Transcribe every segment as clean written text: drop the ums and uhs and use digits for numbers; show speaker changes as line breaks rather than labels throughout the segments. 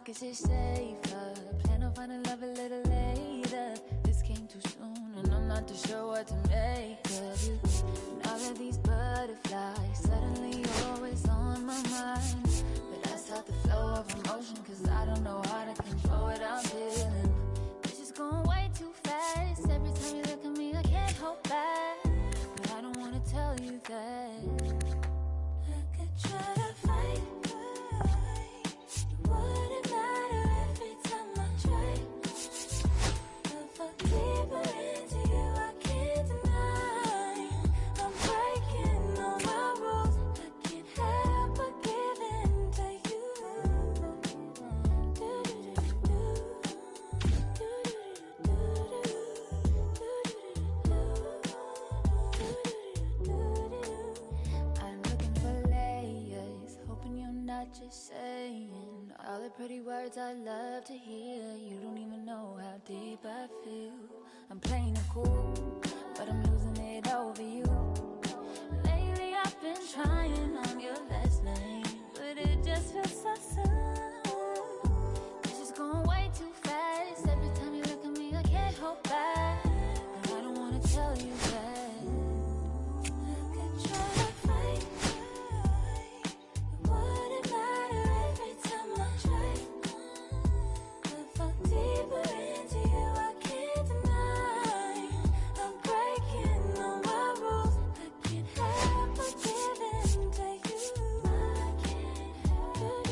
guess it's safer. Plan on finding love a little later. This came too soon, and I'm not too sure what to make of it. And all of these butterflies, suddenly you're always on my mind. But I stop the flow of emotion, cause I don't know how to control what I'm feeling. It's just going way too fast. Every time you look at me, I can't hold back. But I don't wanna tell you that. I could try to fight. It wouldn't matter every time I try. I fall deeper into you, I can't deny. I'm breaking all my rules. I can't help but give in to you. I'm looking for layers, hoping you're not just saying all the pretty words I love to hear. You don't even know how deep I feel. I'm playing it cool, but I'm losing it over you. Lately I've been trying on your last name, but it just feels so soon. It's just going way too fast. Every time you look at me, I can't hold back. But I don't wanna tell you that. I could try to fight. It wouldn't matter every time I try. I fall deeper into you, I can't deny. I'm breaking all my rules. I can't help but give in to you. I can't help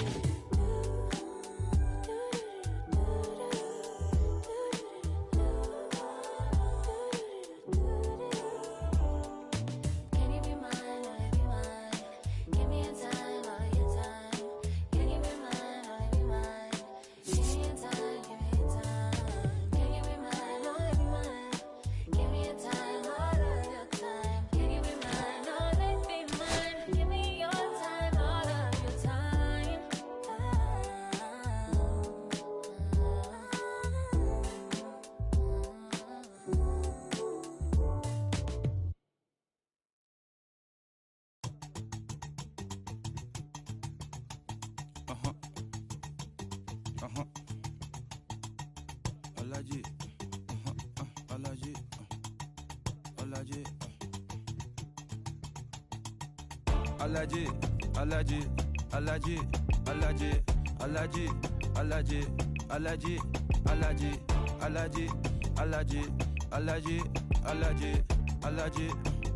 Can you be mine, only be mine? Give me a time, all of your time. Can you be mine, only be mine? Give me a time, give me a time. Can you be mine, only be mine? Give me a time, all of your time. Can you be mine, only be mine? Give me your time, all of your time.
Alaji, Alaji, Alaji, Alaji, Alaji, Alaji, Alaji, Alaji, Alaji, Alaji, Alaji, Alaji, Alaji, Alaji, Alaji,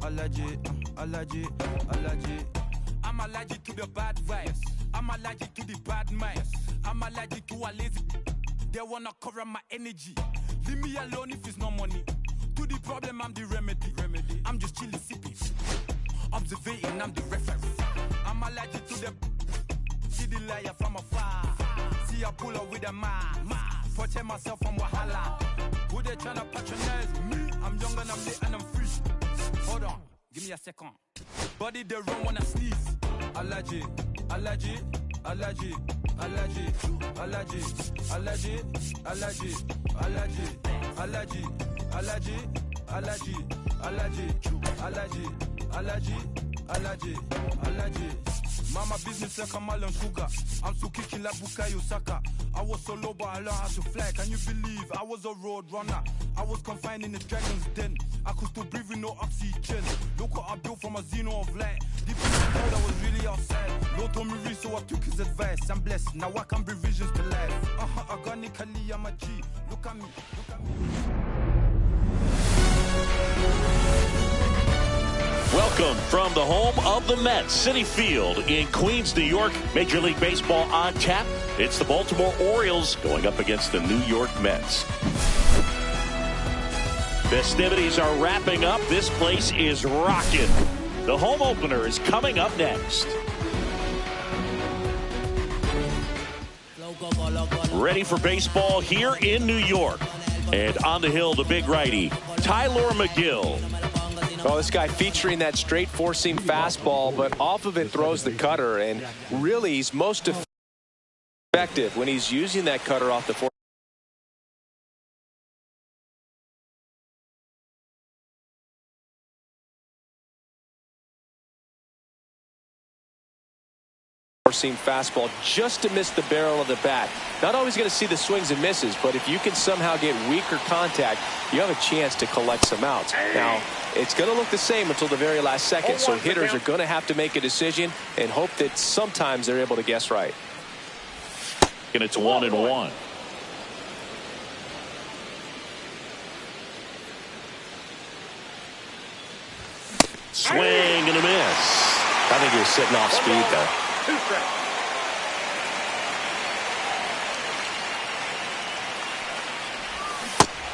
Alaji, Alaji, Alaji. I'm allergic to the bad vibes. I'm allergic to the bad minds. I'm allergic to a lazy. They wanna cover my energy. Leave me alone if it's no money. To the problem, I'm the remedy. I'm just chilling, sipping. Observating, I'm the referee. I'm allergic to the. See the liar from afar. See I pull up with a mask. Protect myself from wahala. Who they tryna patronize me? I'm young and I'm lit and I'm free. Hold on, give me a second. Body they run when I sneeze. Allergy, allergy, allergy, allergy, allergy, allergy, allergy, allergy, allergy, allergy, allergy, allergy, allergy, allergy, allergy. Mama business like Kamal and Sugar. I'm still kicking like Bukayo Saka. I was so low but I learned how to fly. Can you believe I was a road runner? I was confined in the dragon's den. I could still breathe with no oxygen. Look what I built from a xeno of light. Deep in the crowd I was really outside. Lord told me read so I took his advice. I'm blessed, now I can bring visions to life. Organically I'm a G. Look at me, look at me.
Welcome from the home of the Mets, Citi Field in Queens, New York. Major League Baseball on tap. It's the Baltimore Orioles going up against the New York Mets. Festivities are wrapping up. This place is rocking. The home opener is coming up next. Ready for baseball here in New York. And on the hill, the big righty, Tylor Megill.
Oh, this guy featuring that straight four-seam fastball, but off of it throws the cutter, and really he's most effective when he's using that cutter off the four. Four-seam fastball just to miss the barrel of the bat. Not always going to see the swings and misses, but if you can somehow get weaker contact, you have a chance to collect some outs. Now, it's going to look the same until the very last second, so hitters are going to have to make a decision and hope that sometimes they're able to guess right.
And it's 1-1. Swing and a miss.
I think he was sitting off speed there.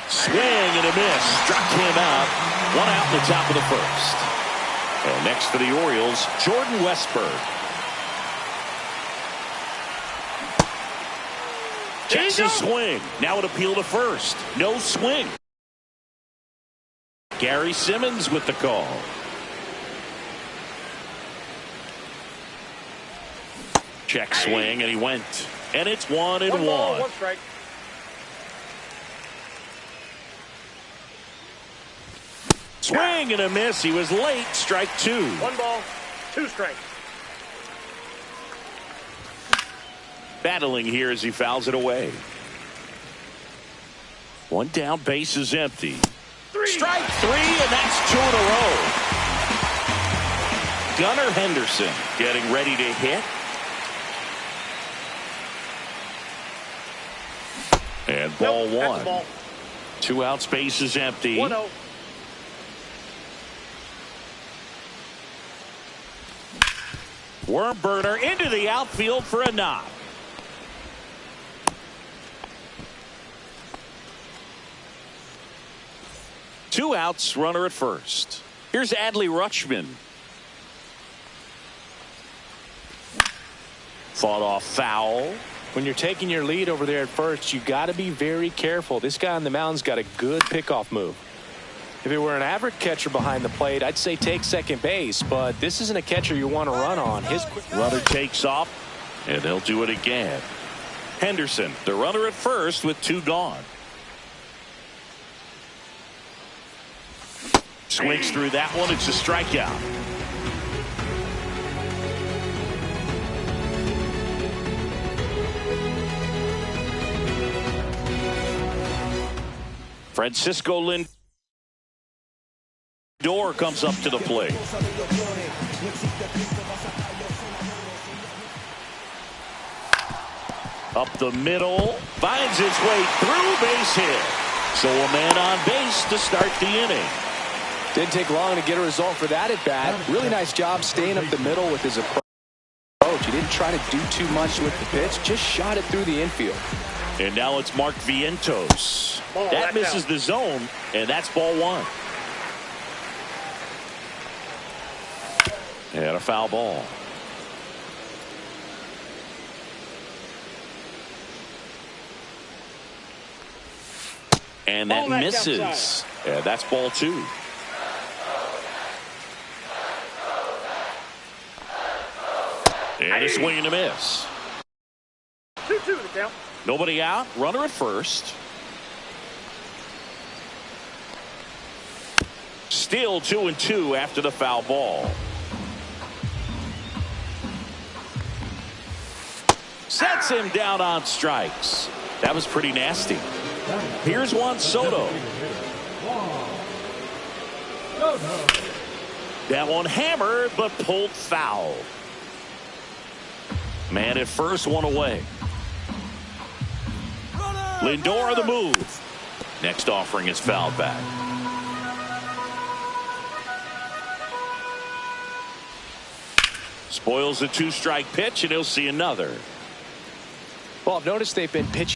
Swing and a miss. Struck him out. One out in the top of the first. And next for the Orioles, Jordan Westburg. Checks his swing. Now an appeal to first. No swing. Gary Simmons with the call. Check swing, and he went. And it's 1-1.
One strike.
Swing and a miss. He was late. Strike two.
1 ball, 2 strikes.
Battling here as he fouls it away. One down, base is empty. Strike 3, and that's 2 in a row. Gunnar Henderson getting ready to hit. And ball one.
Ball.
2 outs, base is empty.
1-0.
Worm burner into the outfield for a knock. Two outs, runner at first. Here's Adley Rutschman. Fought off foul.
When you're taking your lead over there at first, you got to be very careful. This guy on the mound's got a good pickoff move. If it were an average catcher behind the plate, I'd say take second base, but this isn't a catcher you want to run on. His
runner takes off, and they'll do it again. Henderson, the runner at first with 2 gone. Swings through that one. It's a strikeout. Francisco Lindor comes up to the plate. Up the middle, finds its way through, base hit. So a man on base to start the inning.
Didn't take long to get a result for that at bat. Really nice job staying up the middle with his approach. He didn't try to do too much with the pitch, just shot it through the infield.
And now it's Mark Vientos. That misses the zone, and that's ball one. And a foul ball. And that misses. Yeah, that's ball two. And a swing and a miss.
2-2 the count.
Nobody out. Runner at first. Still 2-2 after the foul ball. Sets him down on strikes. That was pretty nasty. Here's Juan Soto. That one hammered but pulled foul. Man at first, one away. Lindor the move. Next offering is fouled back. Spoils the 2-strike pitch, and he'll see another.
Well, I've noticed they've been pitching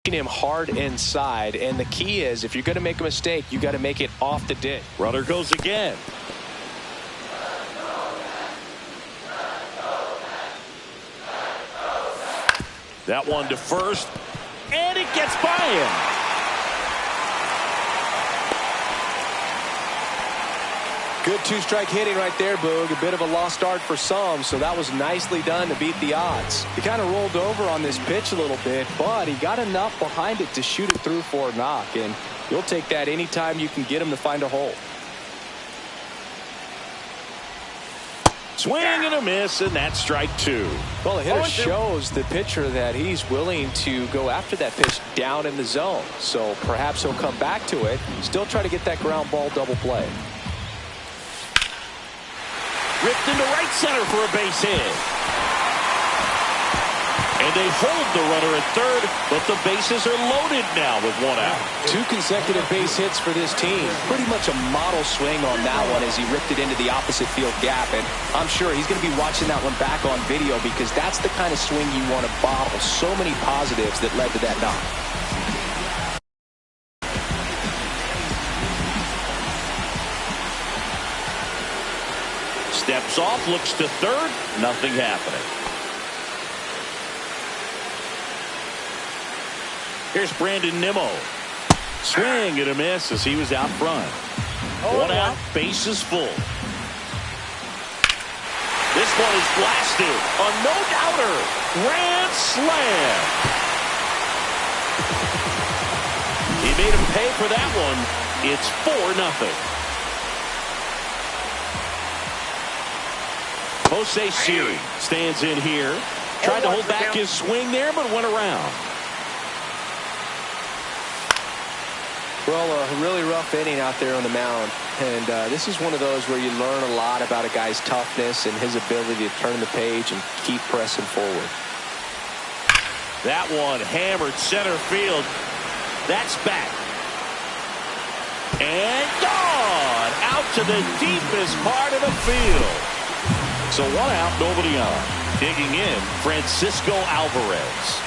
him hard inside, and the key is if you're going to make a mistake, you got to make it off the dish.
Runner goes again. That one to first, and it gets by him.
Good 2-strike hitting right there, Boog. A bit of a lost art for some, so that was nicely done to beat the odds. He kind of rolled over on this pitch a little bit, but he got enough behind it to shoot it through for a knock, and you'll take that anytime you can get him to find a hole.
Swing and a miss, and that's strike two.
Well, the hitter shows the pitcher that he's willing to go after that pitch down in the zone. So perhaps he'll come back to it. Still try to get that ground ball double play.
Ripped into right center for a base hit. And they hold the runner at third, but the bases are loaded now with one out.
2 consecutive base hits for this team. Pretty much a model swing on that one as he ripped it into the opposite field gap. And I'm sure he's going to be watching that one back on video because that's the kind of swing you want to bottle. So many positives that led to that knock.
Steps off, looks to third, nothing happening. Here's Brandon Nimmo. Swing and a miss as he was out front. One out, bases full. This one is blasted. A no-doubter. Grand slam. He made him pay for that one. It's 4-0. Jose Siri stands in here. Tried to hold back his swing there, but went around.
Well, a really rough inning out there on the mound. And this is one of those where you learn a lot about a guy's toughness and his ability to turn the page and keep pressing forward.
That one hammered center field. That's back. And gone out to the deepest part of the field. So one out, nobody on. Digging in, Francisco Alvarez.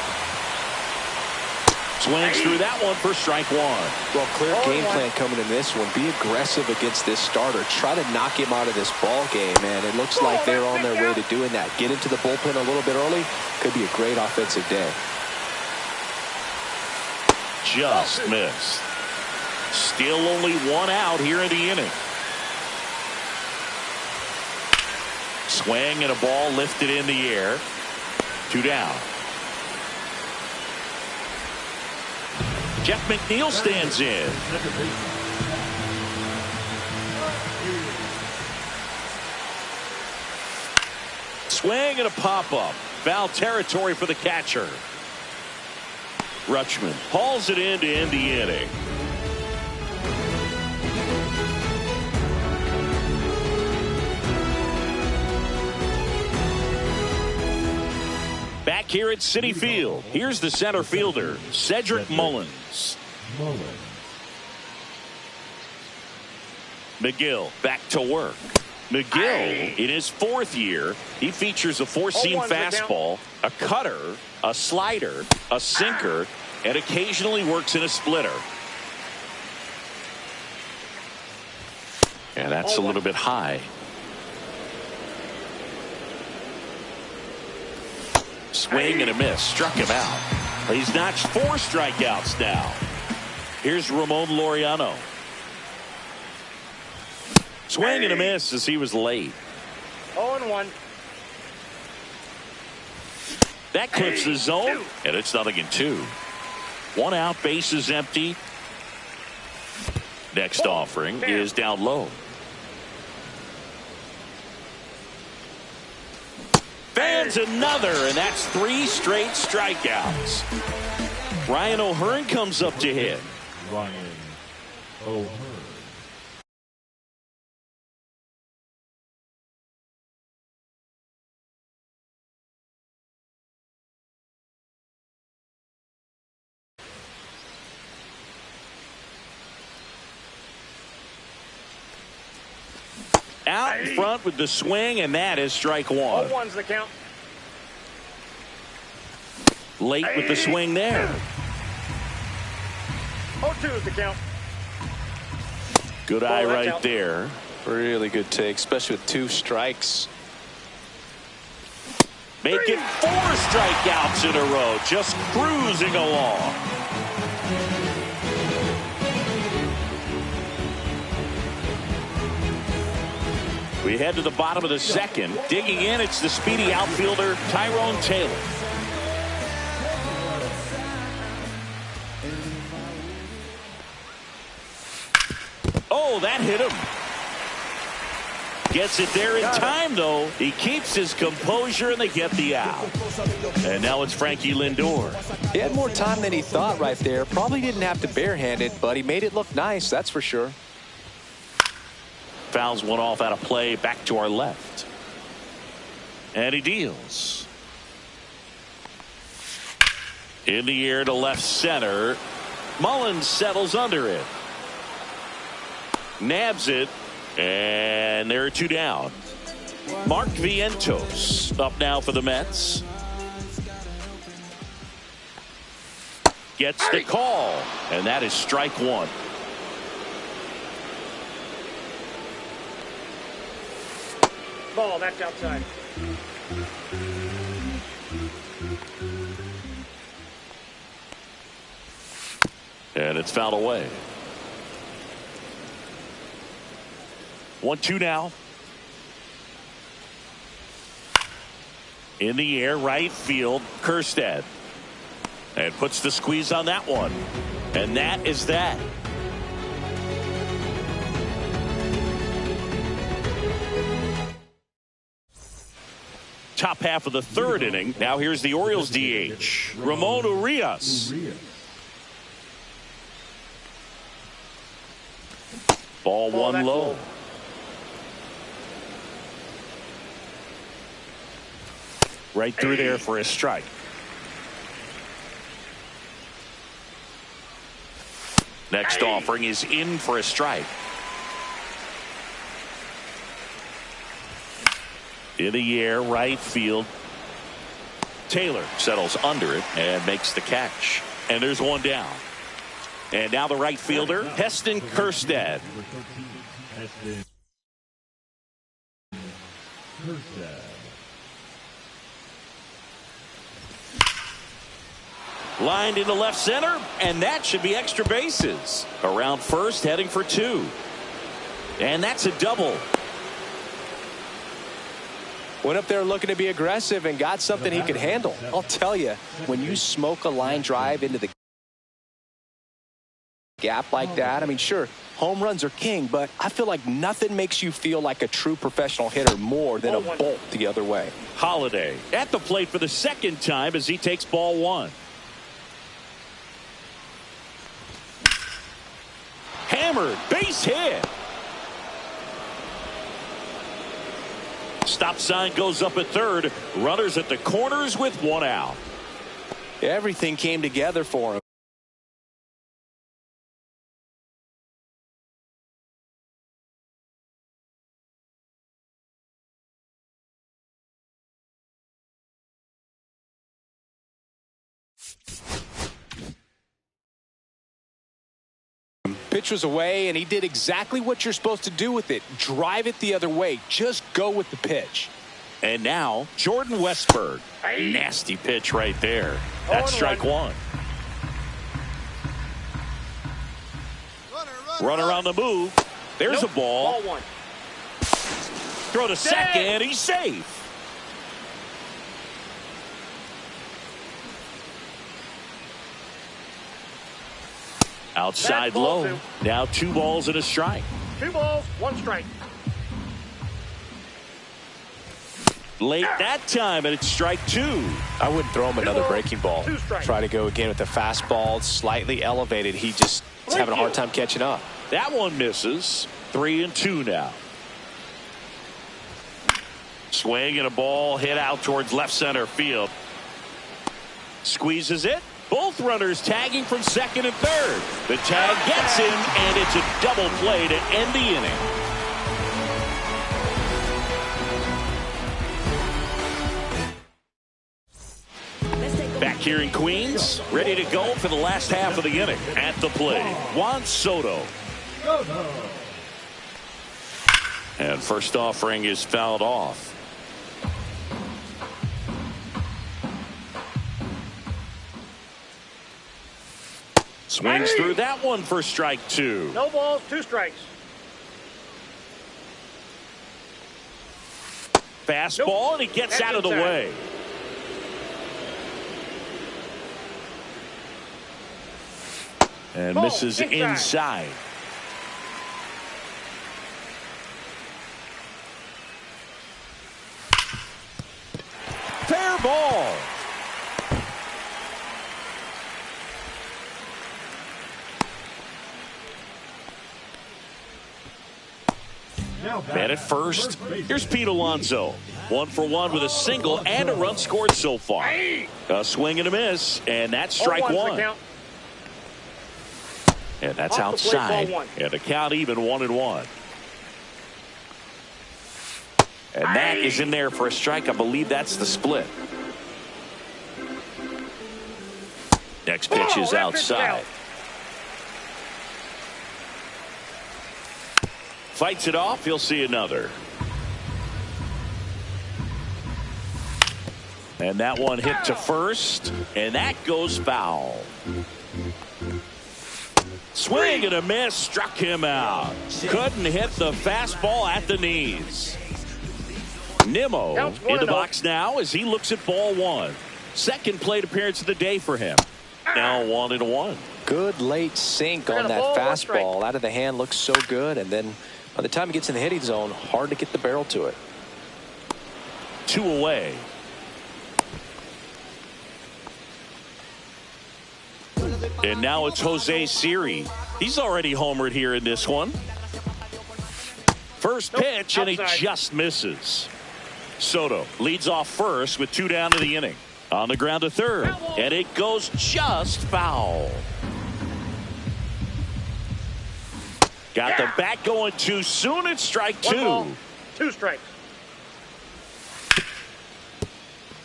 Swings through that one for strike one.
Well, clear game plan coming in this one. Be aggressive against this starter. Try to knock him out of this ball game, and it looks like they're on their way to doing that. Get into the bullpen a little bit early. Could be a great offensive day.
Just missed. Still only one out here in the inning. Swing and a ball lifted in the air. 2 down. Jeff McNeil stands in. Swing and a pop-up. Foul territory for the catcher. Rutschman hauls it in to end the inning. Back here at Citi Field, here's the center fielder, Cedric Mullins. McGill back to work. McGill, in his 4th year, he features a 4-seam fastball, a cutter, a slider, a sinker, and occasionally works in a splitter. And that's a little bit high. Swing and a miss. Struck him out. He's notched 4 strikeouts now. Here's Ramon Laureano. Swing and a miss as he was late.
0-1.
That clips the zone, and it's 0-2. 1 out, bases empty. Next offering is down low. Fans another, and that's 3 straight strikeouts. Ryan O'Hearn comes up to hit.
Ryan O'Hearn.
Out in front with the swing, and that is strike 1.
0-1's the count.
Late with the swing there.
0-2 is the count.
Good eye right there.
Really good take, especially with 2 strikes.
Make it 4 strikeouts in a row, just cruising along. We head to the bottom of the 2nd. Digging in, it's the speedy outfielder, Tyrone Taylor. Oh, that hit him. Gets it there in time, though. He keeps his composure, and they get the out. And now it's Frankie Lindor.
He had more time than he thought right there. Probably didn't have to barehand it, but he made it look nice, that's for sure.
Fouls one off out of play, back to our left. And he deals. In the air to left center. Mullins settles under it. Nabs it. And there are two down. Mark Vientos up now for the Mets. Gets the call. And that is strike one.
Ball, that's outside.
And it's fouled away. 1-2 now. In the air, right field, Kjerstad. And puts the squeeze on that one. And that is that. Top half of the third inning. Now here's the Orioles DH, Ramon Urias. Ball one low. Right through there for a strike. Next offering is in for a strike. In the air, right field. Taylor settles under it and makes the catch. And there's one down. And now the right fielder, Heston Kjerstad. Lined into left center, and that should be extra bases. Around first, heading for two. And that's a double.
Went up there looking to be aggressive and got something he could handle. I'll tell you, when you smoke a line drive into the gap like that, I mean, sure, home runs are king, but I feel like nothing makes you feel like a true professional hitter more than a bolt the other way.
Holiday at the plate for the second time as he takes ball one. Hammered, base hit. Stop sign goes up at third. Runners at the corners with one out.
Everything came together for him. Pitch was away, and he did exactly what you're supposed to do with it. Drive it the other way. Just go with the pitch.
And now, Jordan Westburg. Nasty pitch right there. That's strike one. Runner on the move. There's a ball.
Ball one.
Throw to second. He's safe. Outside low.
Two.
Now 2 balls and a strike.
2 balls, 1 strike.
Late that time, and it's strike 2.
I wouldn't throw him another breaking ball.
2 strikes.
Try to go again with the fastball. Slightly elevated. He just is having a hard time catching up.
That one misses. 3-2 now. Swing and a ball hit out towards left center field. Squeezes it. Both runners tagging from second and third. The tag gets him, and it's a double play to end the inning. Back here in Queens, ready to go for the last half of the inning. At the plate, Juan Soto. And first offering is fouled off. Swings through that one for strike 2.
No balls, 2 strikes.
Fastball, and he gets out of the way. And misses inside. ball. Man at first. Here's Pete Alonso. 1 for 1 with a single and a run scored so far. A swing and a miss, and that's strike one. And that's outside. And the count even 1-1. And that is in there for a strike. I believe that's the split. Next pitch is outside. Fights it off. He'll see another. And that one hit to first. And that goes foul. Swing and a miss. Struck him out. Couldn't hit the fastball at the knees. Nimmo in the box now as he looks at ball one. Second plate appearance of the day for him. Now 1-1.
Good late sink on that fastball. Out of the hand, looks so good. And then by the time he gets in the hitting zone, hard to get the barrel to it.
2 away. And now it's Jose Siri. He's already homered here in this one. First pitch, and he just misses. Soto leads off first with 2 down in the inning. On the ground to third, and it goes just foul. Got the bat going too soon. It's strike 2.
1 ball, 2 strikes.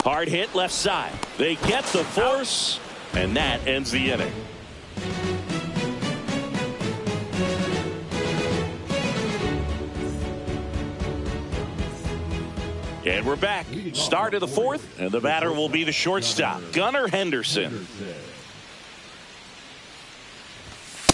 Hard hit left side. They get the force, and that ends the inning. And we're back. Start of the 4th, and the batter will be the shortstop, Gunnar Henderson.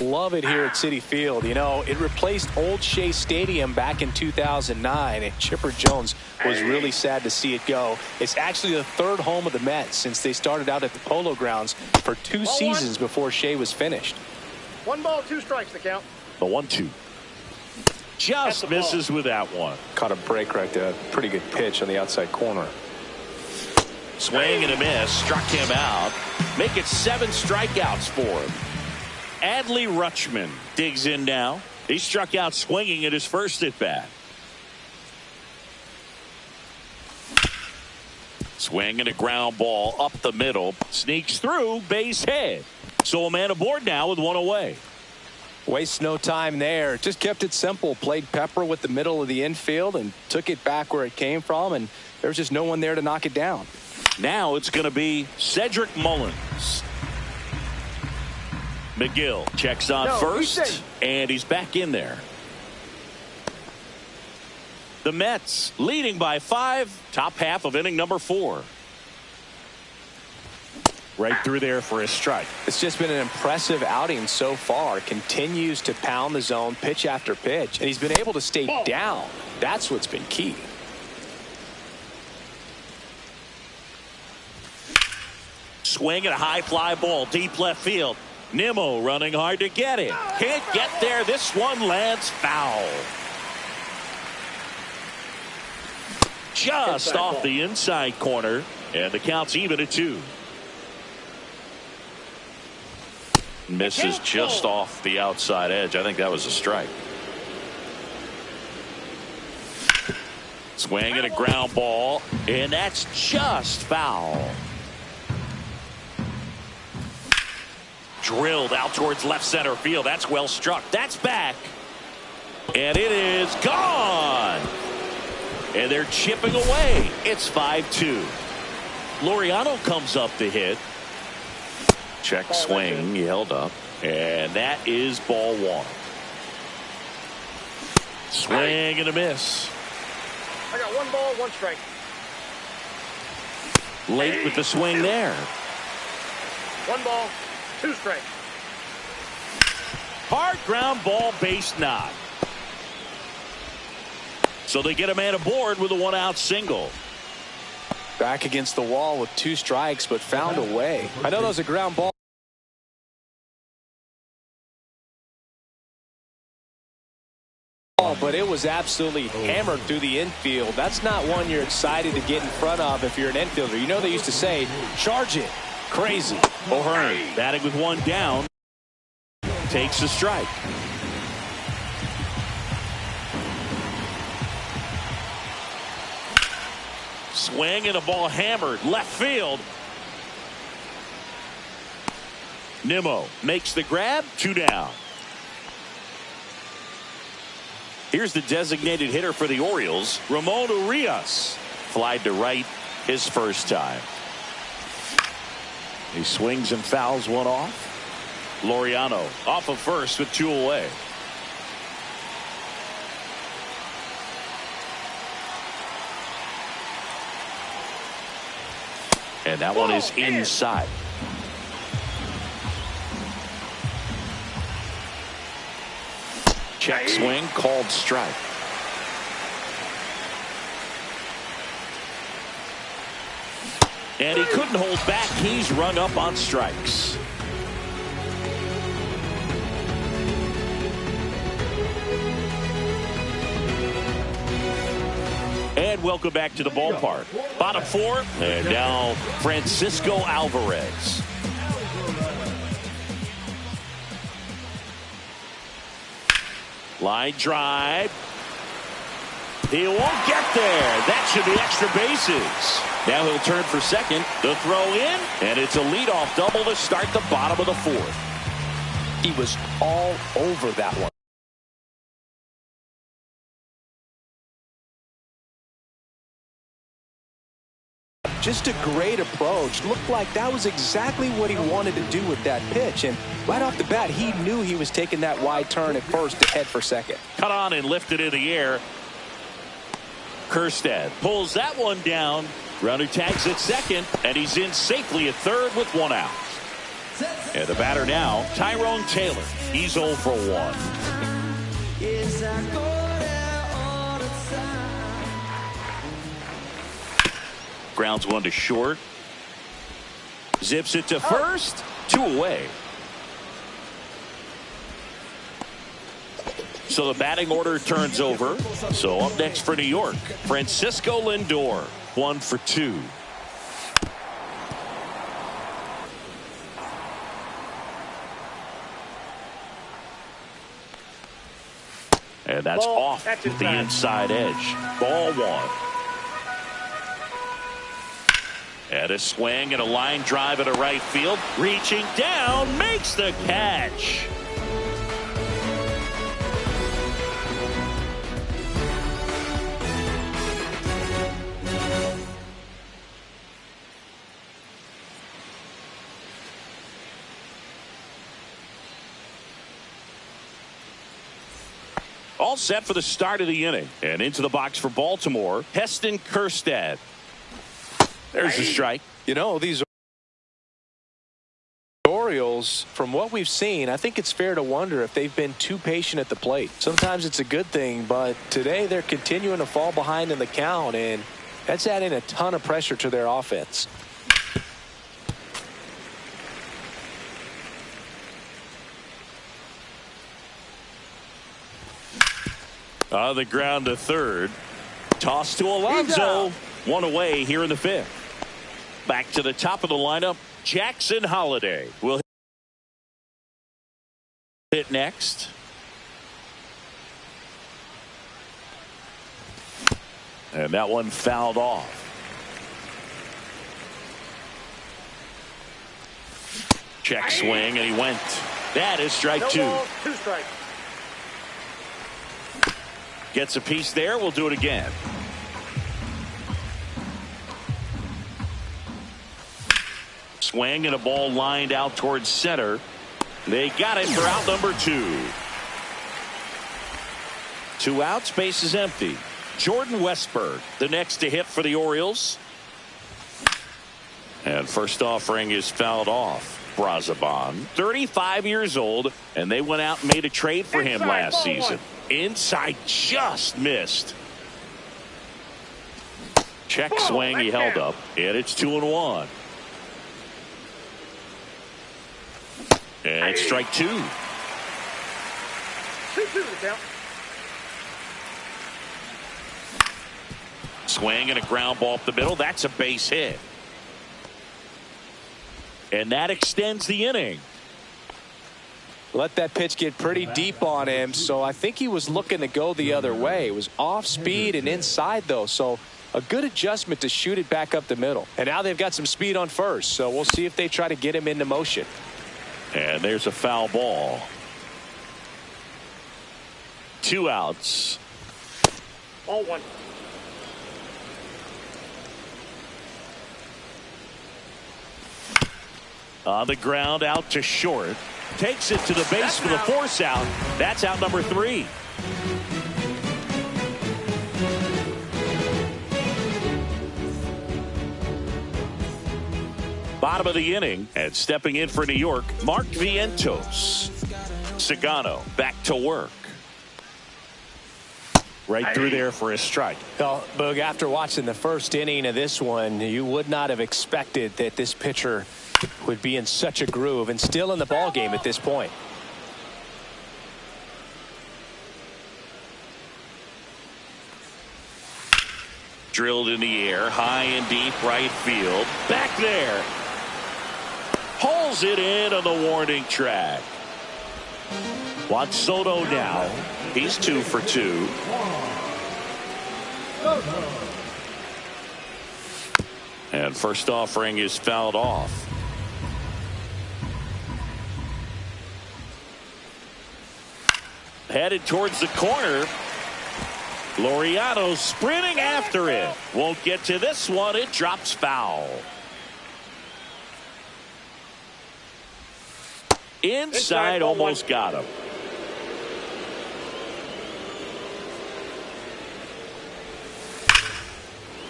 Love it here at Citi Field. You know, it replaced Old Shea Stadium back in 2009, and Chipper Jones was really sad to see it go. It's actually the 3rd home of the Mets since they started out at the Polo Grounds for 2 seasons before Shea was finished.
1 ball, 2 strikes the count.
The 1-2. Just misses with that one.
Caught a break right there. Pretty good pitch on the outside corner.
Swing and a miss. Struck him out. Make it 7 strikeouts for him. Adley Rutschman digs in now. He struck out swinging at his first at bat. Swing and a ground ball up the middle. Sneaks through, base hit. So a man aboard now with 1 away.
Wastes no time there. Just kept it simple. Played Pepper with the middle of the infield and took it back where it came from, and there was just no one there to knock it down.
Now it's going to be Cedric Mullins. McGill checks on first, and he's back in there. The Mets leading by 5, top half of inning number 4. Right through there for a strike.
It's just been an impressive outing so far. Continues to pound the zone pitch after pitch, and he's been able to stay down. That's what's been key.
Swing and a high fly ball deep left field. Nimmo running hard to get it. Can't get there. This one lands foul. Just off the inside corner, and the count's even at 2. Misses just off the outside edge. I think that was a strike. Swing and a ground ball, and that's just foul. Drilled out towards left center field. That's well struck. That's back. And it is gone. And they're chipping away. It's 5-2. Laureano comes up to hit. Check swing. He held up. And that is ball 1. Swing and a miss.
I got 1 ball, 1 strike.
Late with the swing there.
1 ball, 2 strikes.
Hard ground ball, base knock. So they get a man aboard with a 1-out single.
Back against the wall with 2 strikes, but found a way. I know that was a ground ball. But it was absolutely hammered through the infield. That's not one you're excited to get in front of if you're an infielder. You know they used to say, charge it. Crazy.
O'Hearn batting with one down. Takes a strike. Swing and a ball hammered left field. Nimmo makes the grab. 2 down. Here's the designated hitter for the Orioles, Ramon Urias. Flied to right his first time. He swings and fouls one off. Laureano off of first with 2 away. And that one is inside. Check swing, called strike. And he couldn't hold back. He's rung up on strikes. And welcome back to the ballpark. Bottom 4, and now Francisco Alvarez. Line drive. He won't get there. That should be extra bases. Now he'll turn for second. The throw in, and it's a leadoff double to start the bottom of the 4th.
He was all over that one. Just a great approach. Looked like that was exactly what he wanted to do with that pitch. And right off the bat, he knew he was taking that wide turn at first to head for second.
Cut on and lifted in the air. Kjerstad pulls that one down. Runner tags at second, and he's in safely at third with 1 out. And the batter now, Tyrone Taylor. He's 0 for 1. Grounds one to short. Zips it to first. 2 away. So the batting order turns over. So up next for New York, Francisco Lindor. 1 for 2. And that's off the inside edge. Ball 1. And a swing and a line drive at a right field. Reaching down, makes the catch. All set for the start of the inning. And into the box for Baltimore, Heston Kjerstad. There's the strike.
You know, these Orioles, from what we've seen, I think it's fair to wonder if they've been too patient at the plate. Sometimes it's a good thing, but today they're continuing to fall behind in the count, and that's adding a ton of pressure to their offense.
On the ground to third. Toss to Alonso. 1 away here in the 5th. Back to the top of the lineup, Jackson Holliday will hit next. And that one fouled off. Check swing, and he went. That is strike 2.
Ball, 2 strikes.
Gets a piece there. We'll do it again. Swing and a ball lined out towards center. They got it for out number 2. 2 outs, base is empty. Jordan Westburg, the next to hit for the Orioles. And first offering is fouled off. Brazoban, 35 years old, and they went out and made a trade for him last season. Inside, just missed. Check swing, he held up, and it's 2-1. And it's strike 2.
2-2 to count.
Swing and a ground ball up the middle. That's a base hit. And that extends the inning.
Let that pitch get pretty deep on him, so I think he was looking to go the other way. It was off speed and inside, though, so a good adjustment to shoot it back up the middle. And now they've got some speed on first, so we'll see if they try to get him into motion.
And there's a foul ball. 2 outs.
0-1.
On the ground, out to short. Takes it to the base for the force out. That's out number 3. Bottom of the inning, and stepping in for New York, Mark Vientos. Sagano back to work. Right through there for a strike.
Well, Boog, after watching the first inning of this one, you would not have expected that this pitcher would be in such a groove and still in the ball game at this point.
Drilled in the air, high and deep right field. Back there. Pulls it in on the warning track. Juan Soto now. He's 2 for 2. And first offering is fouled off. Headed towards the corner. Laureano sprinting after it. Won't get to this one. It drops foul. Inside, almost got him.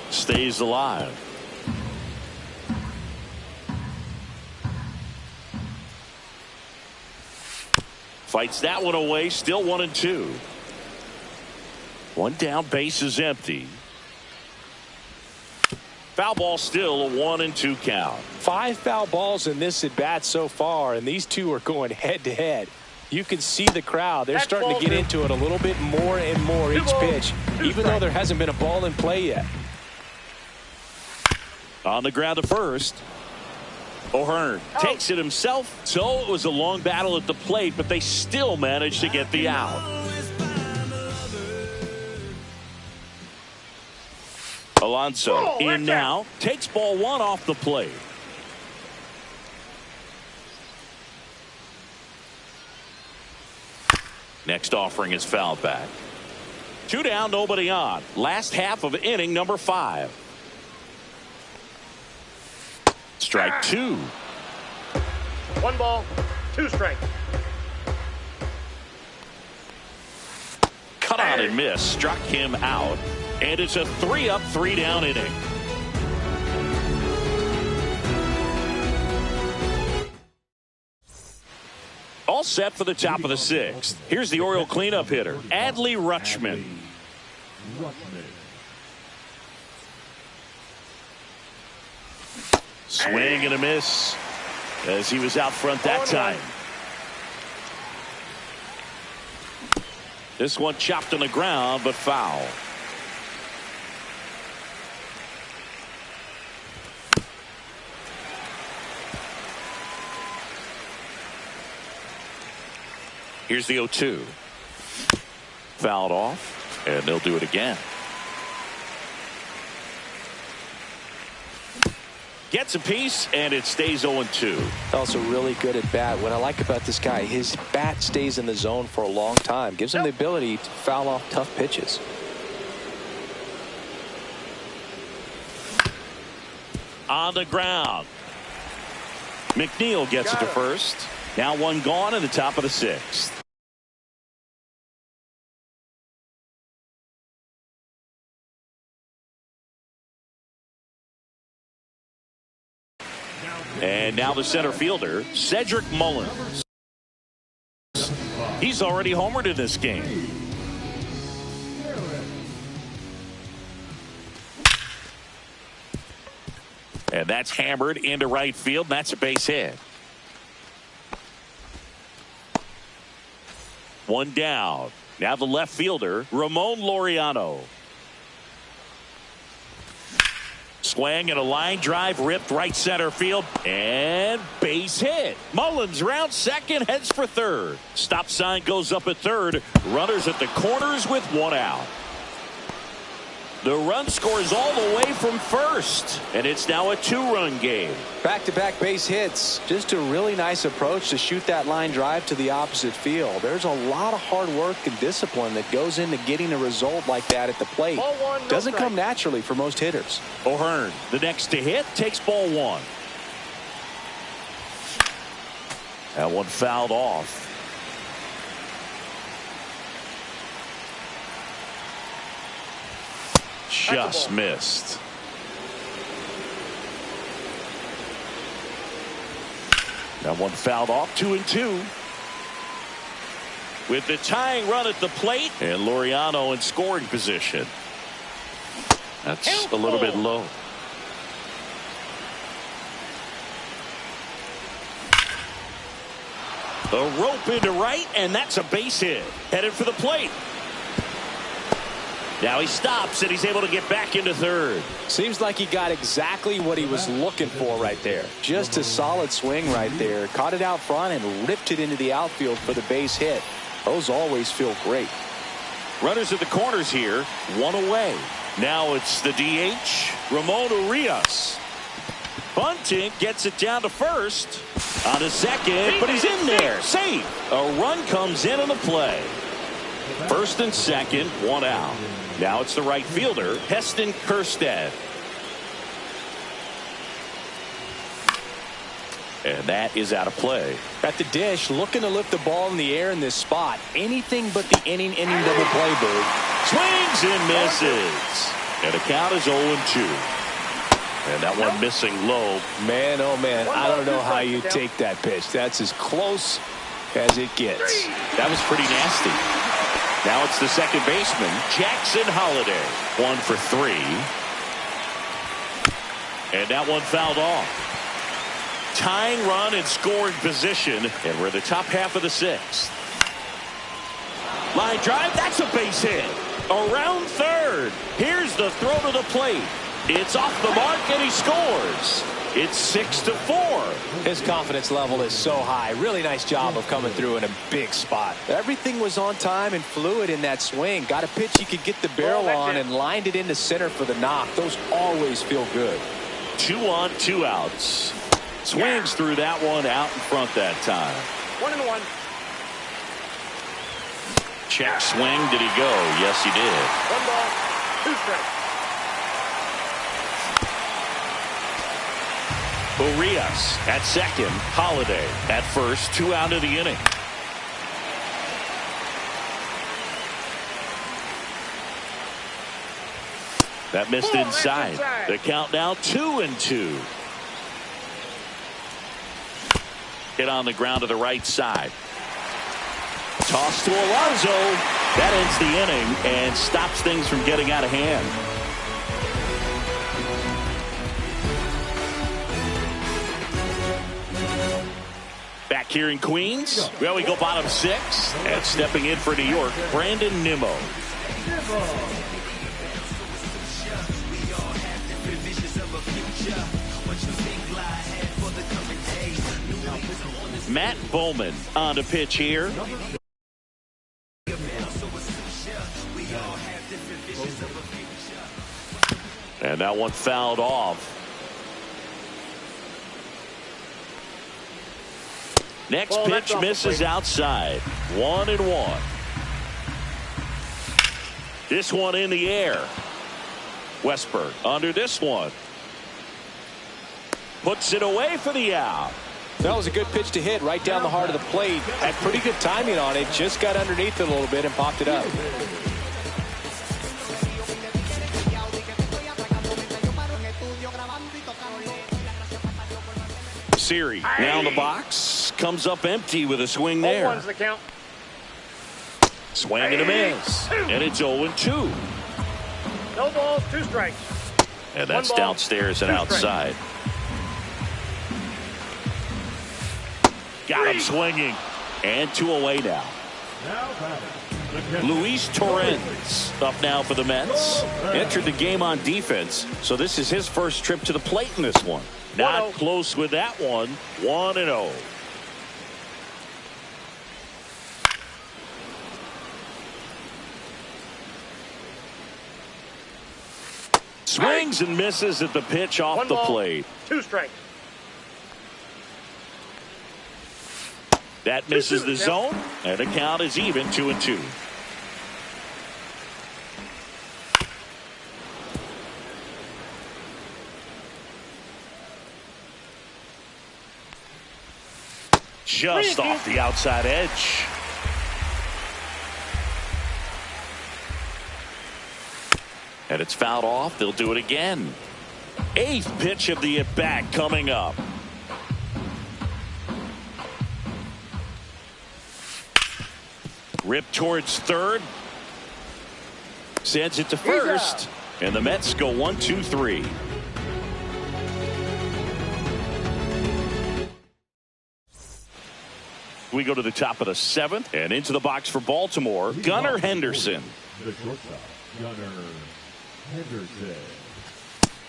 Stays alive. Fights that one away. Still 1-2. One down, base is empty. Foul ball, still a 1-2 count.
5 foul balls in this at bat so far, and these two are going head to head. You can see the crowd. They're starting to get into it a little bit more and more each pitch, even though there hasn't been a ball in play yet.
On the ground to first. O'Hearn takes it himself. So it was a long battle at the plate, but they still managed to get the out. Alonso in now. Takes ball 1 off the plate. Next offering is fouled back. 2 down, nobody on. Last half of inning number 5. Strike 2.
1 ball, 2 strikes.
Cut on and miss. Struck him out. And it's a 3-up, 3-down inning. All set for the top of the 6th. Here's the Oriole cleanup hitter, Adley Rutschman. Swing and a miss as he was out front that time. This one chopped on the ground, but foul. Here's the 0-2. Fouled off, and they'll do it again. Gets a piece, and it stays 0-2.
Also really good at bat. What I like about this guy, his bat stays in the zone for a long time. Gives him the ability to foul off tough pitches.
On the ground. McNeil gets it to first. Now 1 gone in the top of the 6th. And now the center fielder, Cedric Mullins. He's already homered in this game. And that's hammered into right field. That's a base hit. 1 down. Now the left fielder, Ramon Laureano. Swing and a line drive ripped right center field. And base hit. Mullins round second, heads for third. Stop sign goes up at third. Runners at the corners with one out. The run scores all the way from first. And it's now a two-run game.
Back-to-back base hits. Just a really nice approach to shoot that line drive to the opposite field. There's a lot of hard work and discipline that goes into getting a result like that at the plate.
Ball one, no
Doesn't
strike.
come naturally for most hitters.
O'Hearn, the next to hit, takes ball one. That one fouled off. Just missed. That one fouled off. 2-2. With the tying run at the plate, and Laureano in scoring position. That's a little bit low. A rope into right, and that's a base hit. Headed for the plate. Now he stops, and he's able to get back into third.
Seems like he got exactly what he was looking for right there. Just a solid swing right there. Caught it out front and ripped it into the outfield for the base hit. Those always feel great.
Runners at the corners here, one away. Now it's the DH, Ramon Urias. Bunting gets it down to first. On to second, but he's in there. Safe. A run comes in on the play. First and second, one out. Now it's the right fielder, Heston Kjerstad. And that is out of play.
At the dish, looking to lift the ball in the air in this spot. Anything but the inning double play, Boo.
Swings and misses. And the count is 0-2. And that one missing low.
Man, oh man, I don't know how you take that pitch. That's as close as it gets.
That was pretty nasty. Now it's the second baseman, Jackson Holliday. 1 for 3. And that one fouled off. Tying run and scoring position. And we're in the top half of the sixth. Line drive, that's a base hit. Around third. Here's the throw to the plate. It's off the mark and he scores. It's 6-4.
His confidence level is so high. Really nice job of coming through in a big spot. Everything was on time and fluid in that swing. Got a pitch he could get the barrel on and lined it into center for the knock. Those always feel good.
2 on, 2 outs. Swings through that one out in front that time.
1-1.
Check swing. Did he go? Yes, he did.
1 ball, 2 strikes.
Urias at second. Holliday at first. 2 out of the inning. That missed inside. The count now 2-2. Hit on the ground to the right side. Toss to Alonso. That ends the inning and stops things from getting out of hand. Back here in Queens, well, we go bottom 6. And stepping in for New York, Brandon Nimmo. Matt Bowman on the pitch here. And that one fouled off. Next pitch misses outside. 1-1. This one in the air. Westburg under this one. Puts it away for the out.
That was a good pitch to hit right down the heart of the plate. Had pretty good timing on it. Just got underneath it a little bit and popped it up.
Siri now in the box. Comes up empty with a swing there.
0-1's the count.
Swing and a miss. And it's 0-2.
No balls, 2 strikes.
And that's
1 ball,
downstairs and
2
outside. Got him swinging. And 2 away now. Luis Torrens up now for the Mets. Entered the game on defense, so this is his first trip to the plate in this one. Not close with that one. 1-0. Swings and misses at the pitch off the plate.
2 strikes.
That misses the zone, and the count is even 2-2. Just off the outside edge. And it's fouled off. They'll do it again. 8th pitch of the at-bat coming up. Ripped towards third. Sends it to first. And the Mets go 1-2-3. We go to the top of the 7th and into the box for Baltimore. Gunnar Henderson.
The shortstop, Gunnar Henderson.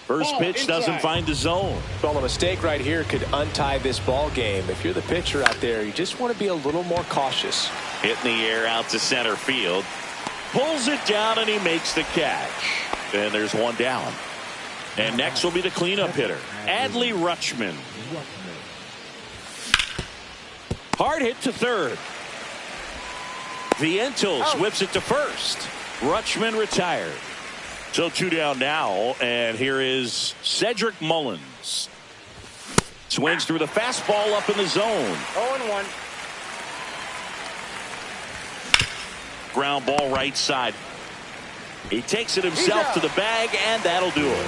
First pitch doesn't find the zone.
Well, a mistake right here could untie this ball game. If you're the pitcher out there, you just want to be a little more cautious.
Hit in the air out to center field. Pulls it down and he makes the catch. And there's one down. And next will be the cleanup hitter, Adley Rutschman. Hard hit to third. Vientos whips it to first. Rutschman retired. So 2 down now, and here is Cedric Mullins. Swings through the fastball up in the zone.
0-1.
Ground ball right side. He takes it himself to the bag, and that'll do it.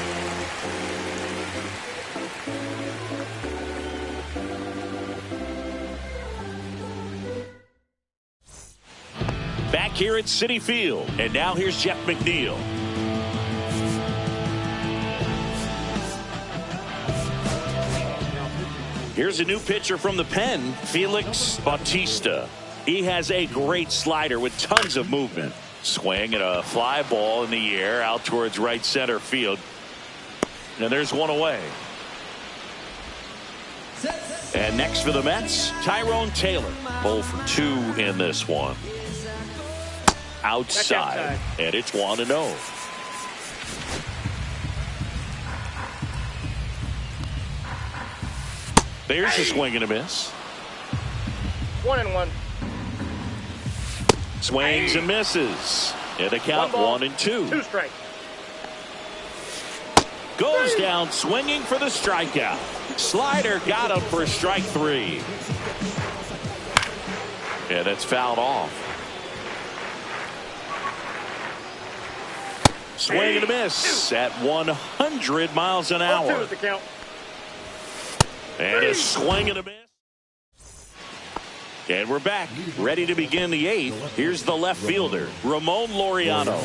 Back here at Citi Field, and now here's Jeff McNeil. Here's a new pitcher from the pen, Felix Bautista. He has a great slider with tons of movement. Swing and a fly ball in the air out towards right center field. And there's one away. And next for the Mets, Tyrone Taylor. 0 for 2 in this one. Outside. And it's 1-0. There's a swing and a miss.
1-1.
Swings and misses. And the count 1-2.
2 strikes.
Goes down swinging for the strikeout. Slider got him for strike 3. And that's fouled off. Swing and a miss at 100 miles an hour.
2 is the count.
And a swing and a miss. And we're back, ready to begin the 8th. Here's the left fielder, Ramon Laureano.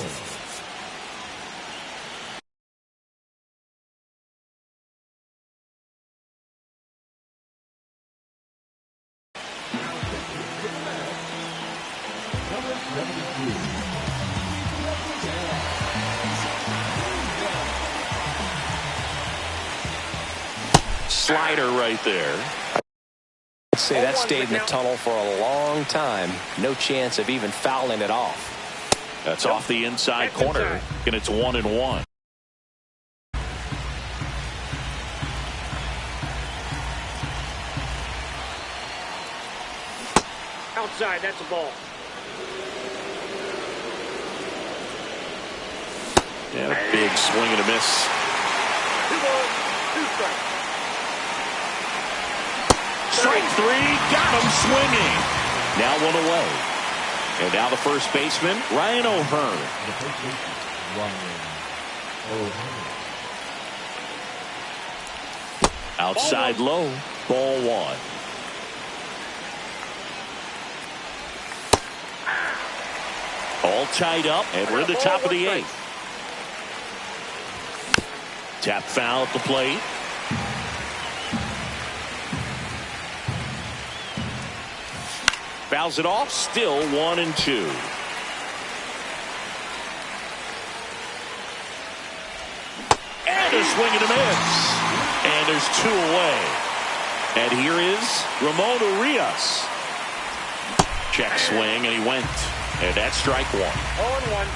Slider right there.
I'd say that stayed in the tunnel for a long time. No chance of even fouling it off.
That's off the inside corner, and it's 1-1.
Outside, that's a ball.
And a big swing and a miss.
2 balls, 2 strikes.
Strike 3, got him swinging. Now 1 away. And now the first baseman, Ryan O'Hearn.
The first baseman, Ryan O'Hearn.
Outside low, ball 1. All tied up, and we're at the top of the 8th. Tap foul at the plate. Fouls it off, still 1-2. a swing and a miss. And there's 2 away. And here is Ramon Urias. Check swing, and he went. And that's strike 1.
0-1.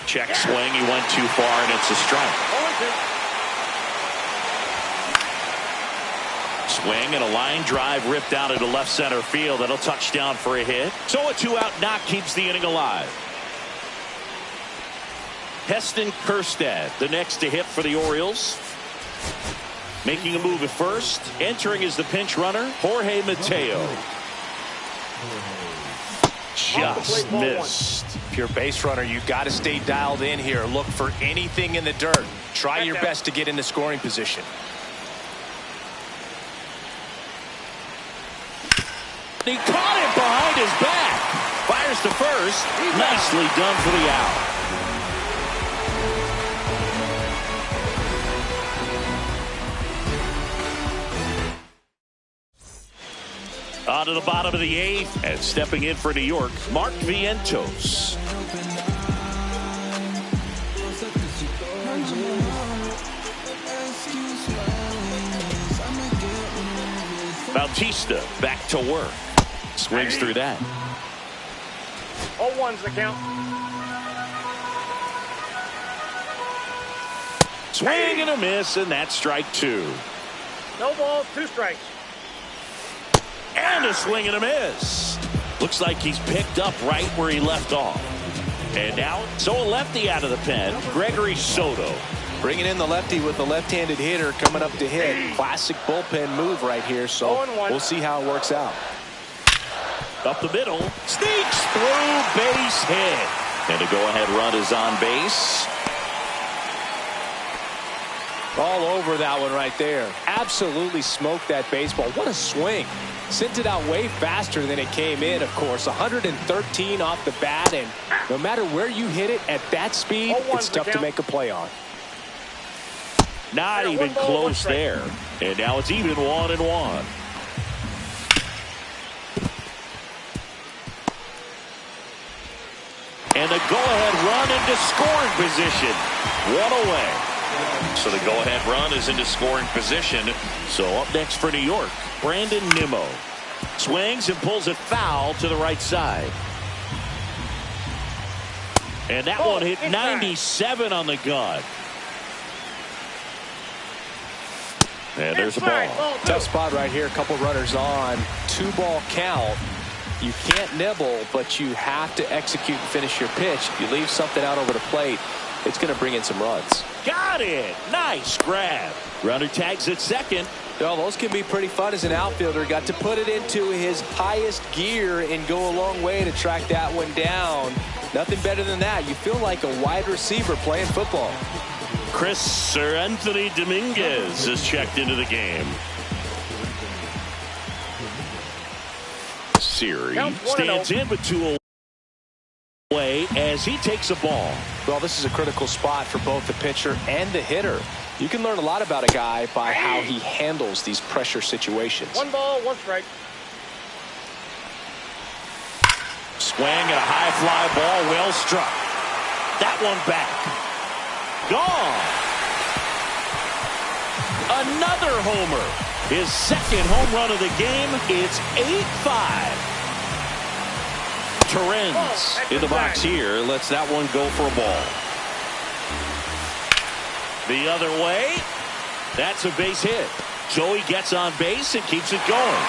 Check swing, he went too far, and it's a strike.
0-2.
Swing and a line drive ripped out into left center field. That'll touch down for a hit. So a 2-out knock keeps the inning alive. Heston Kjerstad, the next to hit for the Orioles. Making a move at first. Entering is the pinch runner, Jorge Mateo. Just missed.
If you're a base runner, you've got to stay dialed in here. Look for anything in the dirt. Try your best to get into scoring position.
He caught it behind his back. Fires to first. Nicely done for the out. On to the bottom of the 8th, and stepping in for New York, Mark Vientos. Bautista back to work. Swings through that.
0-1's the count.
Swing and a miss, and that's strike 2.
No ball, 2 strikes.
And a swing and a miss. Looks like he's picked up right where he left off. And now, so a lefty out of the pen, Gregory Soto.
Bringing in the lefty with the left-handed hitter coming up to hit. Classic bullpen move right here, so we'll see how it works out.
Up the middle, sneaks through, base hit. And a go-ahead run is on base.
All over that one right there. Absolutely smoked that baseball. What a swing. Sent it out way faster than it came in, of course. 113 off the bat, and no matter where you hit it at that speed, it's tough to make a play on.
Not even close there. And now it's even 1-1. And a go-ahead run into scoring position. 1 away. So the go-ahead run is into scoring position. So up next for New York, Brandon Nimmo. Swings and pulls it foul to the right side. And that one hit 97 on the gun. And there's a ball.
Tough spot right here. A couple runners on. 2-ball count. You can't nibble, but you have to execute and finish your pitch. If you leave something out over the plate, it's going to bring in some runs.
Got it. Nice grab. Runner tags at second.
Well, those can be pretty fun as an outfielder. Got to put it into his highest gear and go a long way to track that one down. Nothing better than that. You feel like a wide receiver playing football.
Sir Anthony Dominguez is checked into the game. Siri stands in with 2 away as he takes a ball.
Well, this is a critical spot for both the pitcher and the hitter. You can learn a lot about a guy by how he handles these pressure situations.
1 ball, 1 strike.
Swing and a high fly ball, well struck. That one back. Gone. Another homer. His second home run of the game. It's 8-5. Torrens in the box here. Lets that one go for a ball. The other way. That's a base hit. Joey gets on base and keeps it going.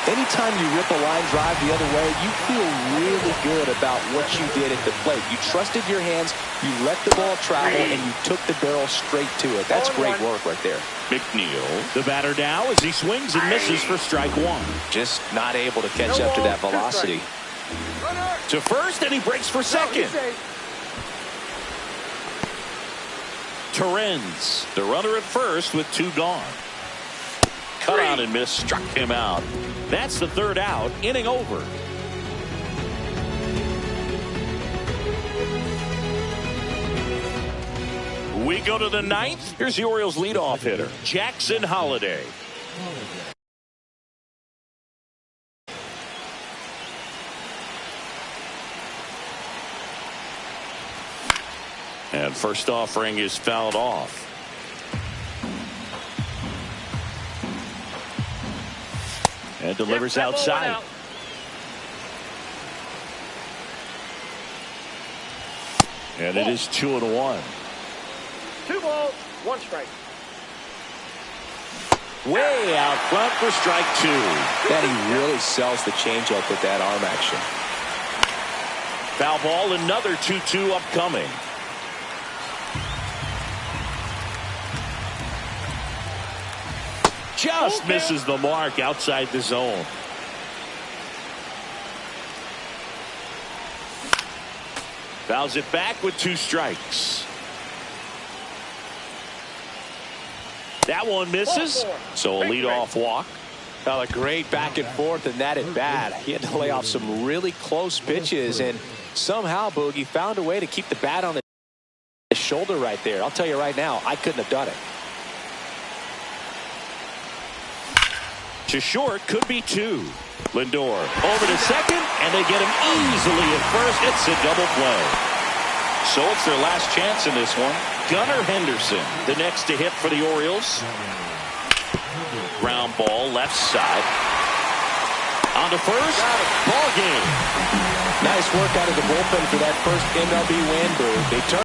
Anytime you rip a line drive the other way, you feel really good about what you did at the plate. You trusted your hands, you let the ball travel, and you took the barrel straight to it. That's great work right there.
McNeil, the batter now, as he swings and misses for strike 1.
Just not able to catch up to that velocity.
To first, and he breaks for second. Torrens, the runner at first with 2 gone. Cut out and miss, struck him out. That's the 3rd out, inning over. We go to the 9th. Here's the Orioles leadoff hitter, Jackson Holliday. And first offering is fouled off. And delivers outside. And it is 2-1.
2 balls, 1 strike.
Way out front for strike 2.
That he really sells the changeup with that arm action.
Foul ball, another 2-2 upcoming. Just misses the mark outside the zone. Fouls it back with 2 strikes. That one misses, so a leadoff walk.
Well, a great back and forth in that at bat. He had to lay off some really close pitches, and somehow Boogie found a way to keep the bat on his shoulder right there. I'll tell you right now, I couldn't have done it.
To short, could be 2. Lindor over to second, and they get him easily at first. It's a double play. So it's their last chance in this one. Gunnar Henderson, the next to hit for the Orioles. Ground ball, left side. On to first. Ball game.
Nice work out of the bullpen for that first MLB win, Boo. They turned